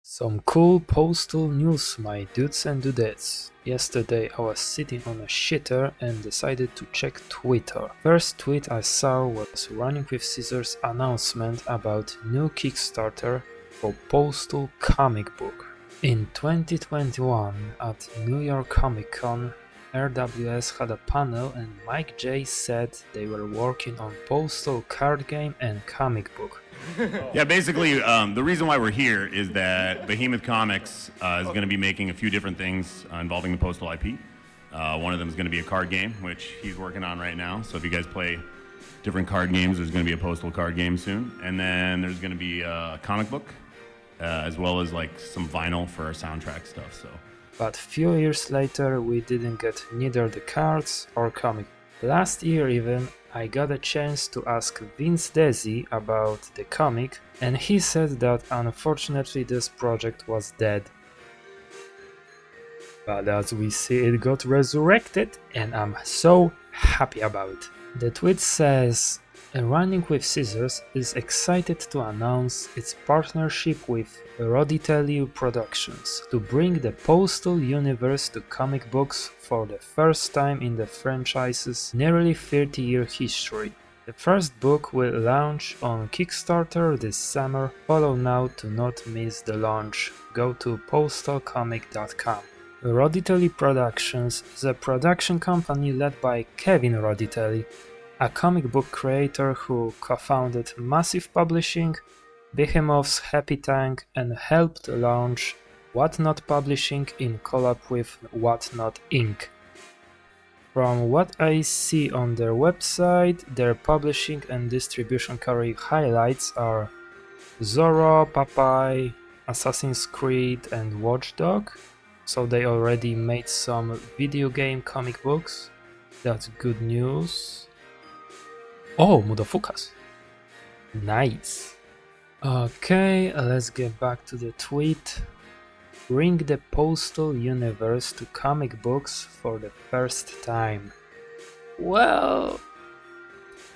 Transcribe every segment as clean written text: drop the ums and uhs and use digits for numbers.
Some cool postal news, my dudes and dudettes. Yesterday I was sitting on a shitter and decided to check Twitter. First tweet I saw was Running with Scissors announcement about new Kickstarter for Postal Comic Book. In 2021 at New York Comic Con, RWS had a panel and Mike J said they were working on Postal card game and comic book. Yeah, basically, the reason why we're here is that Behemoth Comics is going to be making a few different things involving the Postal IP. One of them is going to be a card game, which he's working on right now. So if you guys play different card games, there's going to be a Postal card game soon. And then there's going to be a comic book, as well as like some vinyl for our soundtrack stuff. So. But few years later, we didn't get neither the cards or comic. Last year even, I got a chance to ask Vince Desi about the comic, and he said that unfortunately this project was dead. But as we see, it got resurrected, and I'm so happy about it. The tweet says, Running with Scissors is excited to announce its partnership with Roditelli Productions to bring the Postal universe to comic books for the first time in the franchise's nearly 30-year history. The first book will launch on Kickstarter this summer. Follow now to not miss the launch. Go to postalcomic.com. Roditelli Productions is a production company led by Kevin Roditelli, a comic book creator who co-founded Massive Publishing, Behemoth's Happy Tank, and helped launch Whatnot Publishing in collab with Whatnot Inc. From what I see on their website, their publishing and distribution career highlights are Zorro, Popeye, Assassin's Creed, and Watchdog. So they already made some video game comic books. That's good news. Oh, Mudofukas. Nice. Okay, let's get back to the tweet. Bring the Postal universe to comic books for the first time. Well,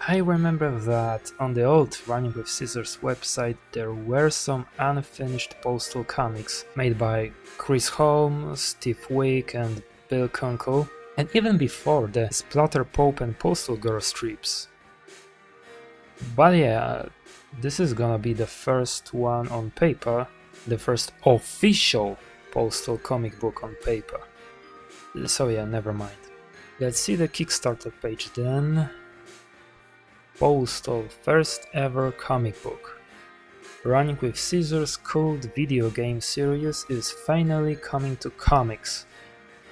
I remember that on the old Running with Scissors website there were some unfinished Postal comics made by Chris Holm, Steve Wick and Bill Kunkel, and even before the Splatter Pope and Postal Girl strips. But yeah, this is gonna be the first one on paper, the first official Postal comic book on paper. So yeah, never mind. Let's see the Kickstarter page then. Postal first ever comic book. Running with Scissors cult video game series is finally coming to comics.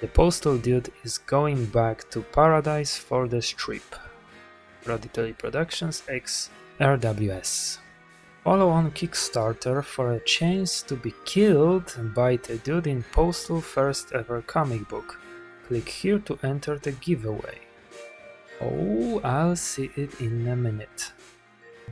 The Postal dude is going back to paradise for the strip. Roditelli Productions x RWS. Follow on Kickstarter for a chance to be killed by the dude in Postal first ever comic book. Click here to enter the giveaway. Oh, I'll see it in a minute.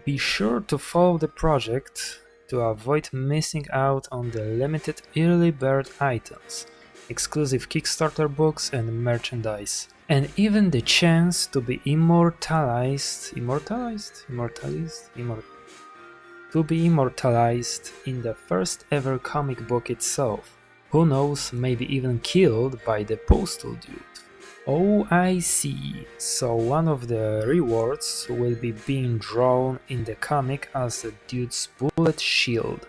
Be sure to follow the project to avoid missing out on the limited early bird items, exclusive Kickstarter books and merchandise, and even the chance to be immortalized in the first ever comic book itself. Who knows, maybe even killed by the Postal dude. Oh, I see. So one of the rewards will be being drawn in the comic as the dude's bullet shield.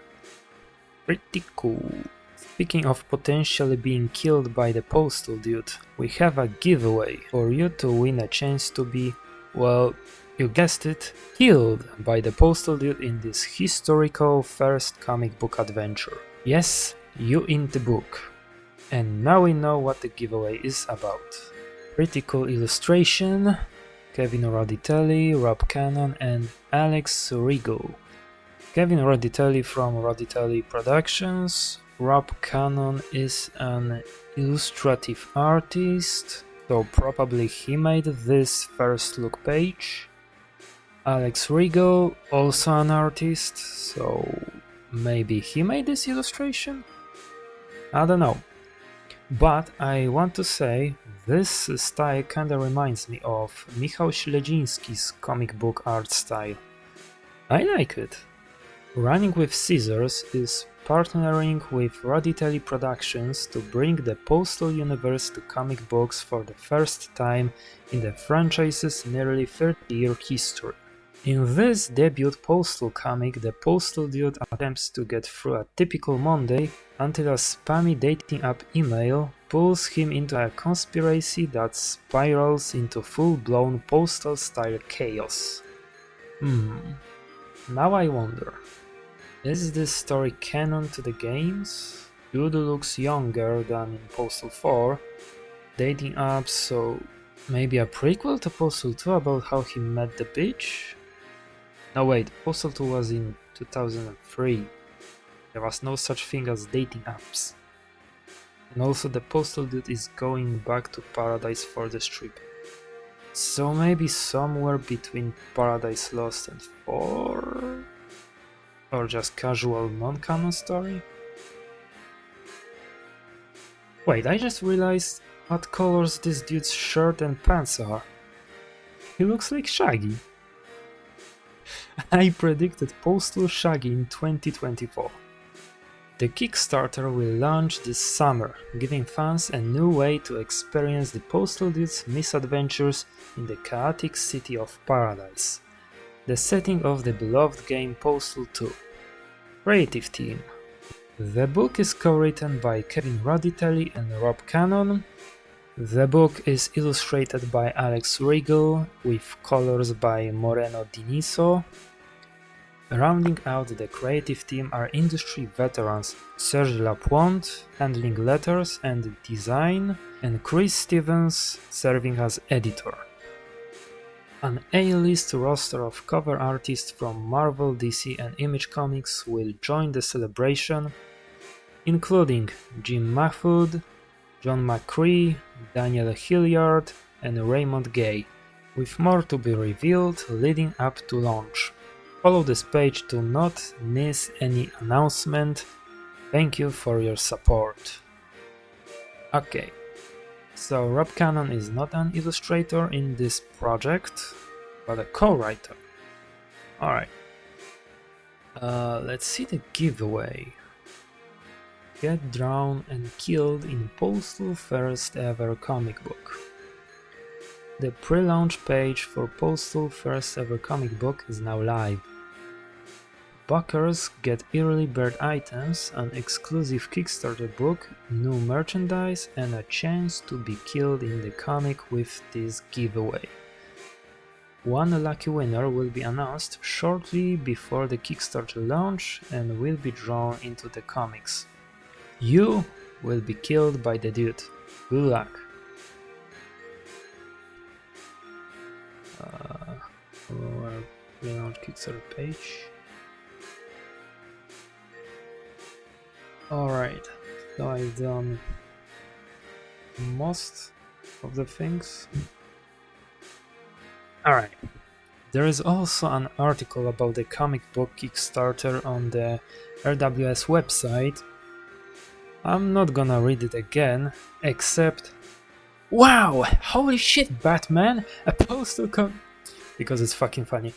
Pretty cool. Speaking of potentially being killed by the Postal dude, we have a giveaway for you to win a chance to be, well, you guessed it, killed by the Postal dude in this historical first comic book adventure. Yes, you in the book. And now we know what the giveaway is about. Pretty cool illustration, Kevin Roditelli, Rob Cannon and Alex Riegel. Kevin Roditelli from Roditelli Productions. Rob Cannon is an illustrative artist, so probably he made this first look page. Alex Riegel, also an artist, so maybe he made this illustration? I don't know. But I want to say, this style kinda reminds me of Michał Śledziński's comic book art style. I like it. Running with Scissors is partnering with Roditelli Productions to bring the Postal universe to comic books for the first time in the franchise's nearly 30-year history. In this debut Postal comic, the Postal dude attempts to get through a typical Monday until a spammy dating app email pulls him into a conspiracy that spirals into full-blown Postal-style chaos. Now I wonder, is this story canon to the games? Dude looks younger than in Postal 4, dating apps, so maybe a prequel to Postal 2 about how he met the bitch? No wait, Postal 2 was in 2003. There was no such thing as dating apps. And also the Postal dude is going back to Paradise for the strip. So maybe somewhere between Paradise Lost and 4? Or just casual non-canon story? Wait, I just realized what colors this dude's shirt and pants are. He looks like Shaggy. I predicted Postal Shaggy in 2024. The Kickstarter will launch this summer, giving fans a new way to experience the Postal dude's misadventures in the chaotic city of Paradise, the setting of the beloved game Postal 2. Creative team. The book is co-written by Kevin Roditelli and Rob Cannon. The book is illustrated by Alex Riegel with colors by Moreno Diniso. Rounding out the creative team are industry veterans Serge Lapointe handling letters and design, and Chris Stevens serving as editor. An A-list roster of cover artists from Marvel, DC and Image Comics will join the celebration, including Jim Mahfood, John McCree, Daniel Hilliard and Raymond Gay, with more to be revealed leading up to launch. Follow this page to not miss any announcement. Thank you for your support. Okay, so Rob Cannon is not an illustrator in this project, but a co-writer. Alright. Let's see the giveaway. Get drawn and killed in Postal first ever comic book. The pre-launch page for Postal first ever comic book is now live. Backers get early bird items, an exclusive Kickstarter book, new merchandise and a chance to be killed in the comic with this giveaway. One lucky winner will be announced shortly before the Kickstarter launch and will be drawn into the comics. You will be killed by the dude. Good luck. Our pre-launch Kickstarter page. Alright, so I've done most of the things. Alright, there is also an article about the comic book Kickstarter on the RWS website. I'm not gonna read it again, except wow! Holy shit, Batman! A postal because it's fucking funny.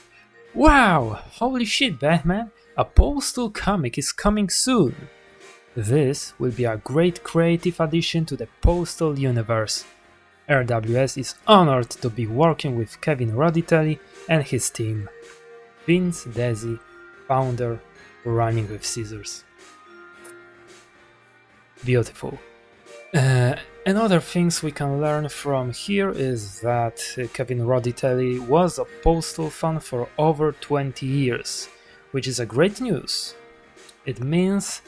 Wow! Holy shit, Batman! A postal comic is coming soon! This will be a great creative addition to the Postal universe. RWS is honored to be working with Kevin Roditelli and his team. Vince Desi, founder, Running with Scissors. Beautiful. Another things we can learn from here is that Kevin Roditelli was a Postal fan for over 20 years, which is a great news. It means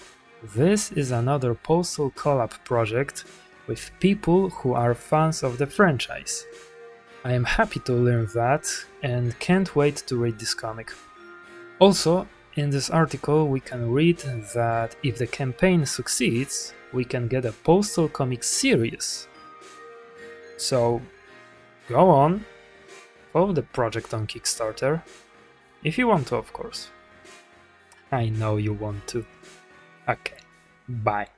this is another Postal collab project with people who are fans of the franchise. I am happy to learn that and can't wait to read this comic. Also, in this article we can read that if the campaign succeeds, we can get a Postal comic series. So, go on, follow the project on Kickstarter, if you want to, of course. I know you want to. Okay, bye.